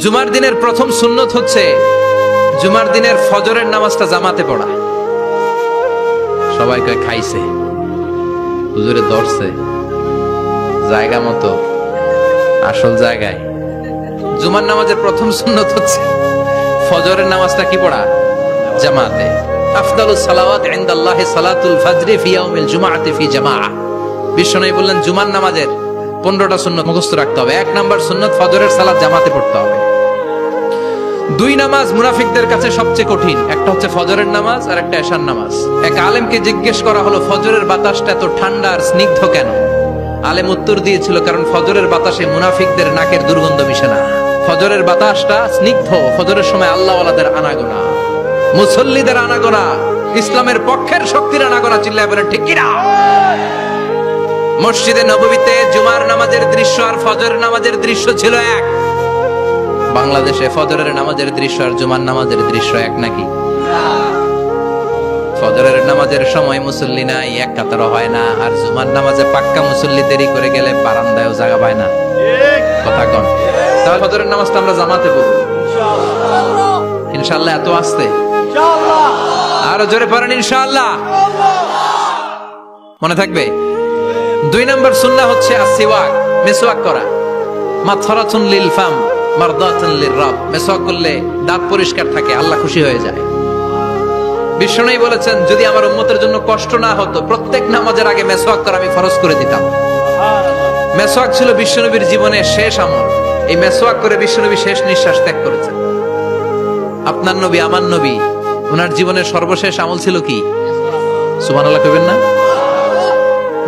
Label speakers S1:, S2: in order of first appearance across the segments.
S1: জুমার দিনের প্রথম সুন্নত হচ্ছে জুমার দিনের ফজরের নামাজটা জামাতে পড়া। সবাই কয় খাইছে, হুজুরে ধরছে জায়গা মতো, আসল জায়গায়। জুমার নামাজের প্রথম সুন্নত হচ্ছে ফজরের নামাজটা কি পড়া? জামাতে। আফদালুস সালাওয়াত ইনদাল্লাহি সালাতুল ফাজরি ফি ইয়াউমিল জুমআতি ফি জামাআহ। বিশ্বনবী বললেন জুমার নামাজের 15টা সুন্নত মুখস্থ রাখতে হবে। 1 নাম্বার সুন্নত ফজরের সালাত জামাতে পড়তে হবে। 2 নামাজ মুনাফিকদের কাছে সবচেয়ে কঠিন, একটা হচ্ছে ফজরের নামাজ আর একটা এশার নামাজ। এক আলেমকে জিজ্ঞেস করা হলো ফজরের বাতাসটা এত ঠান্ডা আর স্নিগ্ধ কেন? আলেম উত্তর দিয়েছিল কারণ ফজরের বাতাসে মুনাফিকদের নাকের দুর্গন্ধ মিশে না। ফজরের বাতাসটা স্নিগ্ধ, ফজরের সময় আল্লাহওয়ালাদের আনাগোনা, মুসল্লিদের আনাগোনা, ইসলামের পক্ষের শক্তির আনাগোনা। চিল্লায় বলেন ঠিক কিনা? মসজিদে নববীতে জুমার নামাজের দৃশ্য আর ফজরের নামাজের দৃশ্য ছিল এক। বাংলাদেশে ফজরের নামাজের দৃশ্য আর জুমার নামাজের দৃশ্য এক নাকি? ফজরের নামাজের সময় মুসল্লি নাই, এক কাতারও হয় না। আর জুমার নামাজে পাক্কা মুসল্লি দেরি করে গেলে বারান্দায়ও জায়গা পায় না। কথা কন। তাহলে ফজরের নামাজটা আমরা জামাতে পড়ব ইনশাআল্লাহ। এত আসতে আরো জোরে পড়েন ইনশাআল্লাহ। মনে থাকবে? 2 নম্বর সুন্নাহ হচ্ছে আসওয়াক, মিসওয়াক করা। মাথরাতুন লিল ফাম মারদাতুন লির রাব। মিসওয়াক করলে দাঁত পরিষ্কার থাকে, আল্লাহ খুশি হয়ে যায়। বিশ্বনবী বলেছেন যদি আমার উম্মতের জন্য কষ্ট না হতো প্রত্যেক নামাজের আগে মিসওয়াক করা আমি ফরজ করে দিতাম। মিসওয়াক ছিল বিশ্বনবীর জীবনের শেষ আমল। এই মিসওয়াক করে বিশ্বনবী শেষ নিঃশ্বাস ত্যাগ করেছেন। আপনার নবী আমার নবী, ওনার জীবনের সর্বশেষ আমল ছিল কি? সুবহানাল্লাহ কইবেন না?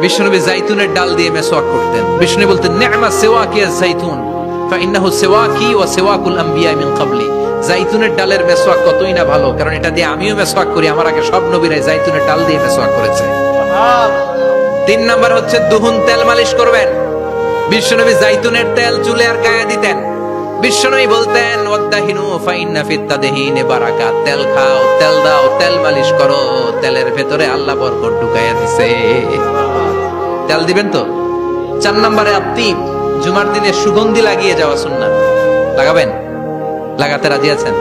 S1: বিশ্বনবী জাইতুনের ডাল দিয়ে মিসওয়াক করতেন। বিশ্বনবী বলতেন নি'মা সিওয়াকিয়া যাইতুন ফাইন্নাহু সিওয়াকি ওয়া সিওয়াকুল আমবিয়া মিন ক্বাবলি। জাইতুনের ডালের মিসওয়াক কতই না ভালো, কারণ এটা দিয়ে আমিও মিসওয়াক করি, আমার আগে সব নবীরাই জাইতুনের ডাল দিয়ে মিসওয়াক করেছে। 3 নাম্বার হচ্ছে দুহুন, তেল মালিশ করবেন। বিশ্বনবী জাইতুনের তেল চুলে আর গায়ে দিতেন। বিশ্বনবী বলতেন ওয়াদাহিনু ফাইন্না ফিত তাদহিনি বারাকাত। তেল খাও, তেল দাও, তেল মালিশ করো, তেলের ভেতরে আল্লাহ বরকত ঢুকাইয়া দিছে। তেল দিবেন তো? 4 নম্বরে আত্তিব, জুমার দিনে সুগন্ধি লাগিয়ে যাওয়া সুন্নাত। লাগাবেন? লাগাতে রাজি আছেন?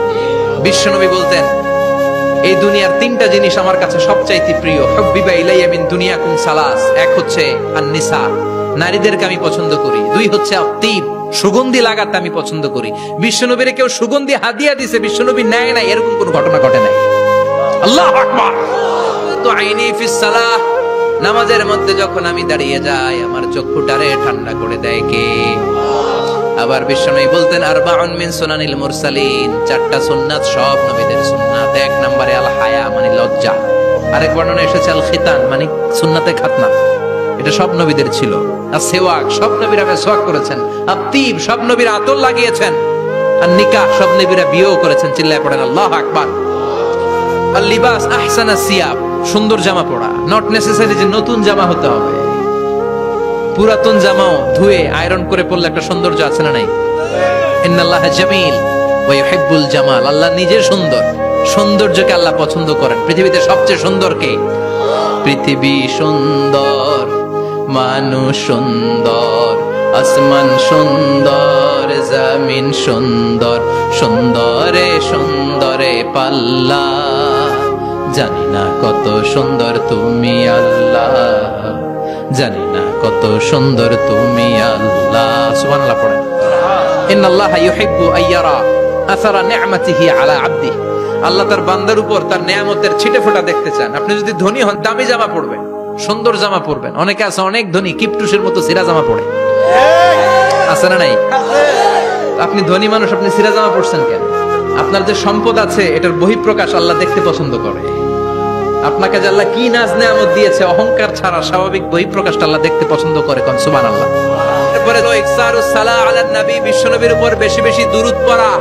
S1: বিশ্বনবী বলতেন এই দুনিয়ার 3টা জিনিস আমার কাছে সবচাইতে প্রিয়। হুব্বিবা ইলাইয়া মিন দুনিয়াকুম সালাস। 1 হচ্ছে আন-নিসা, নারীদেরকে আমি পছন্দ করি। 2 হচ্ছে আত্তিব, সুগন্ধি লাগাতে আমি পছন্দ করি। বিশ্বনবীরে কেউ সুগন্ধি হাদিয়া দিছে, বিশ্বনবী নেয় না, এরকম কোন ঘটনা ঘটে নাই। আল্লাহু আকবার। তো আইনি ফিস সালাহ, নামাজের মধ্যে যখন আমি দাঁড়িয়ে যাই আমার চক্ষুটারে ঠান্ডা করে দেয় কে? আবার বিশ্বনবী বলতেন আরবাউন মিন সুনানিল মুরসালিন। 4টা সুন্নাত সব নবীদের সুন্নাত। 1 নম্বরে আল হায়া মানে লজ্জা। আরেক বর্ণনা এসেছে আল খিতান মানে সুন্নাতে খাতনা, এটা সব নবীদের ছিল। আর সেওয়াক, সব নবীরা মিসওয়াক করেছেন। আত্তিব, সব নবীরা আতর লাগিয়েছেন। আর নিকাহ, সব নবীরা বিয়েও করেছেন। চিল্লায় পড়েন আল্লাহু আকবার। আর লিবাস আহসানাস সিয়াব, সুন্দর জামা পরা। নট নেসেসারি যে নতুন জামা হতে হবে, পুরাতন জামাও ধুয়ে আয়রন করে পরলে একটা সৌন্দর্য আছে না নাই? ইন্নাল্লাহা জামিল ওয়া ইউহিব্বুল জামাল। আল্লাহ নিজে সুন্দর, সৌন্দর্যকে আল্লাহ পছন্দ করেন। পৃথিবীতে সবচেয়ে সুন্দর কে? পৃথিবী সুন্দর, মানুষ সুন্দর, আসমান সুন্দর, জমিন সুন্দর, সুন্দরে সুন্দরে পাল্লা। জানি না কত সুন্দর তুমি আল্লাহ, জানি না কত সুন্দর তুমি আল্লাহ। সুবহানাল্লাহ পড়েন। ইন্নাল্লাহা ইউহিব্বু আইয়ারা আসারা নি'মাতিহি আলা আবদিহি। আল্লাহ তার বান্দার উপর তার নেয়ামতের ছিটেফোঁটা দেখতে চান। আপনি যদি ধনী হন দামি জামা পরবেন, সুন্দর জামা পরবেন। অনেকে আছে অনেক ধনী কিপটুসের মতো সিরা জামা পরে, আছে না নাই? আপনি ধনী মানুষ, আপনি সিরা জামা পরছেন কেন? আপনার যে সম্পদ আছে এটার বহিঃপ্রকাশ আল্লাহ দেখতে পছন্দ করে। আপনাকে যে আল্লাহ কি নাজ নেয়ামত দিয়েছে, অহংকার ছাড়া স্বাভাবিক বহিঃপ্রকাশটা আল্লাহ দেখতে পছন্দ করে। কোন সুবহানাল্লাহ। এরপরে ইকসারুস সালাহ আলান নবী, বিশ্বনবীর উপর বেশি বেশি দুরূদ পড়া।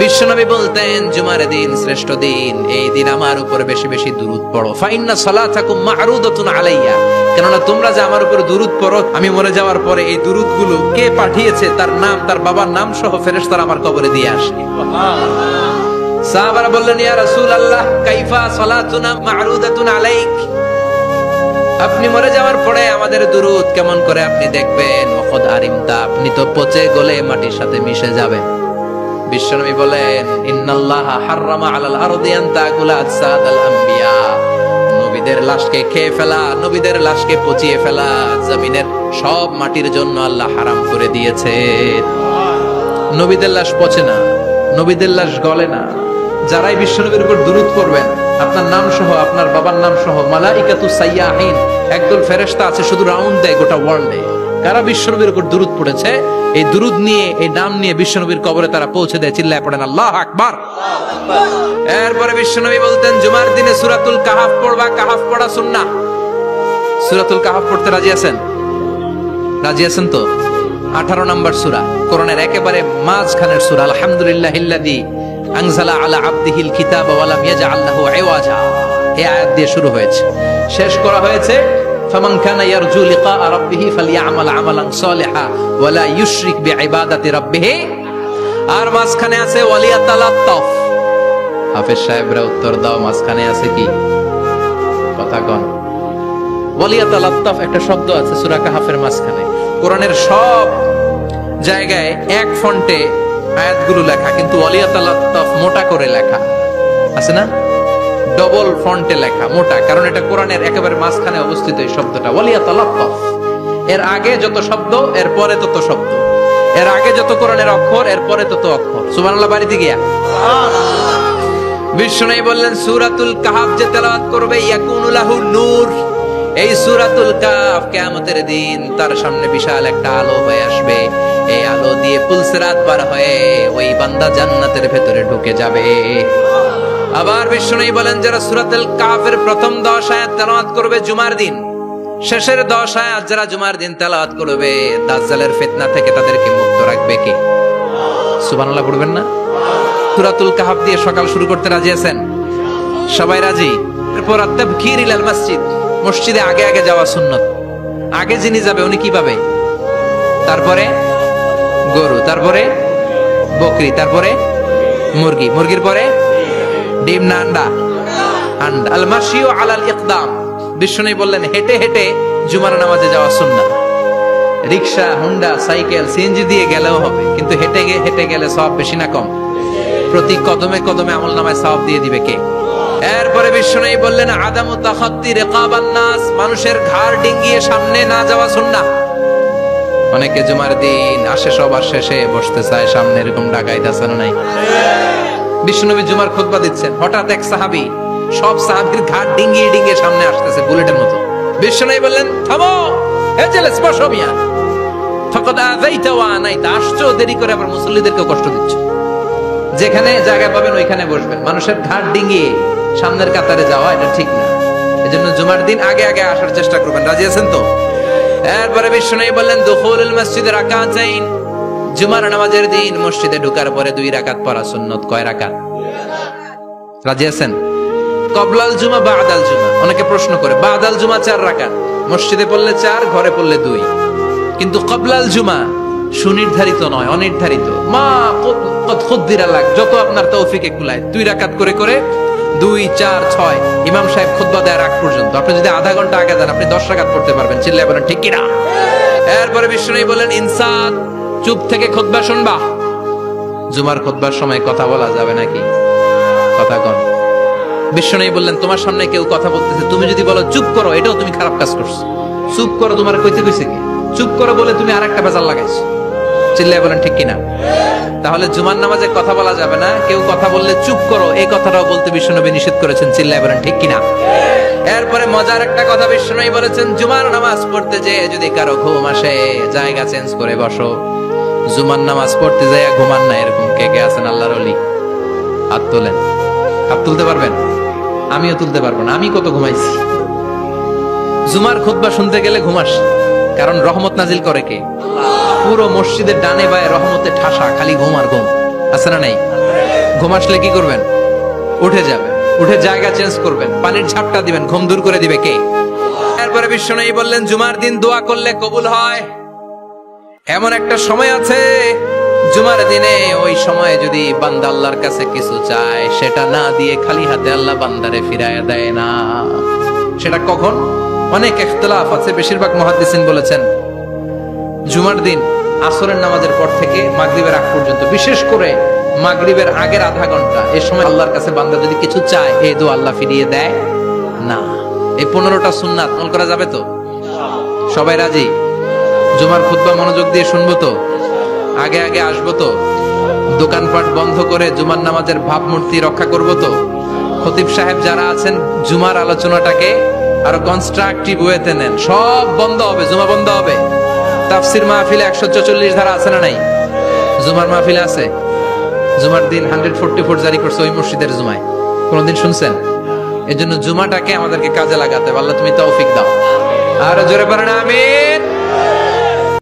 S1: বিশ্বনবী বলতেন জুমার দিন শ্রেষ্ঠ দিন, এই দিন আমার উপর বেশি বেশি দুরূদ পড়ো। ফাইন্না সালাতাকুম মা'রুদাতুন আলাইয়া। কেননা তোমরা যে আমার উপর দুরূদ পড়ো, আমি মরে যাওয়ার পরে এই দুরূদগুলো কে পাঠিয়েছে তার নাম, তার বাবার নাম সহ ফেরেশতারা আমার কবরে দিয়ে আসে। সাহাবারা বললেন ইয়া রাসূলুল্লাহ কাইফা সালাতুনা মা'রুদাতুন আলাইক। আপনি মরে যাওয়ার পরে আমাদের দুরূদ কেমন করে আপনি দেখবেন? ওয়াকাদ আরিমতা, আপনি তো পচে গলে মাটির সাথে মিশে যাবেন। বিশ্বনবী বলেন ইন্নাল্লাহা হাররামা আলাল আরদি আন তাকুলা আজসাদাল আম্বিয়া, নবীদের লাশকে খেয়ে ফেলা, নবীদের লাশকে পচিয়ে ফেলা জমিনের সব মাটির জন্য আল্লাহ হারাম করে দিয়েছে। নবীদের লাশ পচে না, নবীদের লাশ গলে না। যারাই বিশ্বনবীর উপর দুরূদ পড়বেন, আপনার নাম সহ, আপনার বাবার নাম সহ, মালাইকাতু সাইয়াহিন, একদল ফেরেশতা আছে শুধু রাউন্ড দেয় গোটা ওয়ার্ল্ডে। কারা বিশ্বনবীর উপর দুরূদ পড়েছে, এই দুরূদ নিয়ে, এই নাম নিয়ে বিশ্বনবীর কবরে তারা পৌঁছে দেয়। চিল্লায় পড়েন আল্লাহু আকবার। এরপরে বিশ্বনবী বলতেন জুমার দিনে সূরাতুল কাহাফ পড়বা, কাহাফ পড়া সুন্নাহ। সূরাতুল কাহাফ পড়তে রাজি আছেন? রাজি আছেন তো? 18 নম্বর সূরা, কোরআনের একেবারে মাঝখানের সূরা। আলহামদুলিল্লাহিল্লাযী আনজালা আলা আবদিহিল কিতাবা ওয়া লাম ইয়াজআল লাহু ইওয়াজা, এই আয়াত দিয়ে শুরু হয়েছে, শেষ করা হয়েছে ফামান কানা ইয়ারজু লিকা রাব্বিহি ফালইআমাল আমালান সালিহা ওয়া লা ইউশরিক বিইবাদাতি রাব্বিহি। আর মাঝখানে আছে ওয়ালিয়াতালাত্তাফ। হাফেজ সাহেবরা উত্তর দাও, মাঝখানে আছে কি? কথা কন। ওয়ালিয়াতালাত্তাফ একটা শব্দ আছে সূরা কাহাফের মাঝখানে। কোরআনের সব জায়গায় এক ফন্টে আয়াতগুলো লেখা, কিন্তু ওয়ালিয়াতালাত্তাফ মোটা করে লেখা আছে না, ডবল ফন্টে লেখা, মোটা, কারণ এটা কোরআনের একেবারে মাঝখানে অবস্থিত এই শব্দটা ওয়ালিয়াতালাত্তাফ। এর আগে যত শব্দ এর পরে তত শব্দ, এর আগে যত কোরআনের অক্ষর এর পরে তত অক্ষর। সুবহানাল্লাহ বাড়িতে গিয়া বিষ্ণু বললেন সূরাতুল কাহাফ যে তেলাওয়াত করবে ইয়াকুনু লাহু নূর, এই সূরাতুল কাহাফ কিয়ামতের দিন তার সামনে বিশাল একটা আলো হয়ে আসবে। এই আলো দিয়ে পুলসিরাত পার হয়ে ওই বান্দা জান্নাতের ভেতরে ঢুকে যাবে। আবার বিষ্ণু বলেন যারা সূরাতুল কাহাফের প্রথম 10 আয়াত তেলাওয়াত করবে জুমার দিন, শেষের 10 আয়াত যারা জুমার দিন তেলাওয়াত করবে, দাজ্জালের ফিতনা থেকে তাদেরকে মুক্ত রাখবে কে? সুবহানাল্লাহ পড়বেন না? সূরাতুল কাহাফ দিয়ে সকাল শুরু করতে রাজি আছেন? সবাই রাজি? এরপর আত-তাবকির ইলাল মসজিদ, মসজিদে আগে আগে যাওয়া সুন্নাত। আগে যিনি যাবে উনি কি পাবে? তারপরে গরু, তারপরে বকরি, তারপরে মুরগি, মুরগির পরে ডিম না আন্ডা? আন্ডা। আল মাশিউ আলাল ইকদাম, বিষ্ণু বললেন হেঁটে হেঁটে জুমার নামাজে যাওয়া সুন্নাত। রিকশা, হুন্ডা, সাইকেল, সিএনজি দিয়ে গেলেও হবে, কিন্তু হেঁটে হেঁটে গেলে সওয়াব বেশি না কম? প্রতি কদমে কদমে আমলনামায় সওয়াব দিয়ে দিবে কে? এরপরে বিষ্ণু বললেন আদামু তাখাত্তি রিকাবান নাস, মানুষের ঘাড় ডিঙ্গিয়ে সামনে না যাওয়া সুন্নাহ। অনেকে জুমার দিন আসে সবার শেষে বসতে চায় সামনে, এরকম ডাকাইত আছে না নাই? বিশ্বনবী জুমার খুতবা দিচ্ছেন, হঠাৎ এক সাহাবী সব সাহাবীর ঘাড় ডিঙ্গিয়ে ডিঙ্গিয়ে সামনে আসতেছে বুলেটের মতো। বিশ্বনবী বললেন থামো, হে ছেলে বসো মিয়া, ফাকাদ আযাইতা ওয়া আনাইতা, আসছো দেরি করে আবার মুসল্লিদেরকে কষ্ট দিচ্ছ। যেখানে জায়গা পাবেন ওইখানে বসবেন, মানুষের ঘাড় ডিঙ্গিয়ে সামনের কাতারে যাওয়া এটা ঠিক না। এজন্য জুমার দিন আগে আগে আসার চেষ্টা করবেন। রাজি আছেন তো? এরপরে বিষ্ণু বললেন দুখুলুল মসজিদে রাকাতাইন, জুমার নামাজের দিন মসজিদে ঢোকার পরে 2 রাকাত পড়া সুন্নাত। কয় রাকাত? রাজি আছেন? কবলাল জুমা বাদাল জুমা। অনেকে প্রশ্ন করে বাদাল জুমা 4 রাকাত, মসজিদে পড়লে 4, ঘরে পড়লে 2, কিন্তু কবলাল জুমা সুনির্ধারিত নয়, অনির্ধারিত। মা কদ খুদ্দিরা লাক, যত আপনার তৌফিকে কুলায় 2 রাকাত করে করে 2, 4, 6 ইমাম সাহেব খুতবা দেওয়ার আগ পর্যন্ত। আপনি যদি আধা ঘন্টা আগে যান আপনি 10 রাকাত পড়তে পারবেন। চিল্লায় বলেন ঠিক কিনা? এরপরে বিষ্ণু বলেন ইনসাত, চুপ থেকে খুতবা শুনবা। জুমার খুতবার সময় কথা বলা যাবে নাকি? কথা কন। বিষ্ণু বললেন তোমার সামনে কেউ কথা বলতেছে, তুমি যদি বলো চুপ করো, এটাও তুমি খারাপ কাজ করছো। চুপ করো তোমার কইতে কইছে কি? চুপ করো বলে তুমি আরেকটা বেজাল লাগাইছো। চিল্লায় বলেন ঠিক কিনা? তাহলে জুমার নামাজে কথা বলা যাবে না, কেউ কথা বললে চুপ করো এই কথাটাও বলতে বিশ্বনবী নিষেধ করেছেন। চিল্লায় বলেন ঠিক কিনা? এরপরে মজার একটা কথা বিশ্বনবী বলেছেন, জুমার নামাজ পড়তে যে যদি কারো ঘুম আসে জায়গা চেঞ্জ করে বসো। জুমার নামাজ পড়তে যায় ঘুমান না, এরকম কে কে আছেন আল্লাহর ওলি? হাত তোলেন। হাত তুলতে পারবেন? আমিও তুলতে পারবো না, আমি কত ঘুমাইছি। জুমার খুতবা শুনতে গেলে ঘুমাস, কারণ রহমত নাজিল করে কে? পুরো মসজিদের ডানে বায়ে রহমতে ঠাসা, খালি ঘুম আর ঘুম। আছে না নাই? ঘুম আসলে কি করবেন? উঠে যাবেন, উঠে জায়গা চেঞ্জ করবেন, পানির ঝাপটা দিবেন, ঘুম দূর করে দিবে কে? এরপরে বিশ্বনবী বললেন জুমার দিন দোয়া করলে কবুল হয়। এমন একটা সময় আছে জুমার দিনে, ওই সময়ে যদি বান্দা আল্লাহর কাছে কিছু চায় সেটা না দিয়ে খালি হাতে আল্লাহ বান্দারে ফিরাইয়া দেয় না। সেটা কখন? অনেক ইখতিলাফ আছে, বেশিরভাগ মুহাদ্দিসিন বলেছেন জুমার দিন আসরের নামাজের পর থেকে মাগরিবের আগ পর্যন্ত, বিশেষ করে মাগরিবের আগের আধা ঘন্টা, এই সময় আল্লাহর কাছে বান্দা যদি কিছু চায়, এই দোয়া আল্লাহ ফিরিয়ে দেয় না। এই 15টা সুন্নাত আমল করা যাবে তো? সবাই রাজি? জুমার খুতবা মনোযোগ দিয়ে শুনবো তো? আগে আগে আসবো তো? দোকানপাট বন্ধ করে জুমার নামাজের ভাবমূর্তি রক্ষা করব তো? খতিব সাহেব যারা আছেন, জুমার আলোচনাটাকে আরো কনস্ট্রাকটিভ ওয়েতে নেন। সব বন্ধ হবে, জুমা বন্ধ হবে। তাফসির মাহফিলে 144 ধারা আছে না নাই? জুমার মাহফিলে আছে। জুমার দিন 144 জারি করছে ওই মসজিদের জুমায়, কোনদিন শুনছেন? এই জন্য জুমাটাকে আমাদেরকে কাজে লাগাতে হবে। আল্লাহ তুমি তৌফিক দাও। আর জোরে পড়েন আমিন।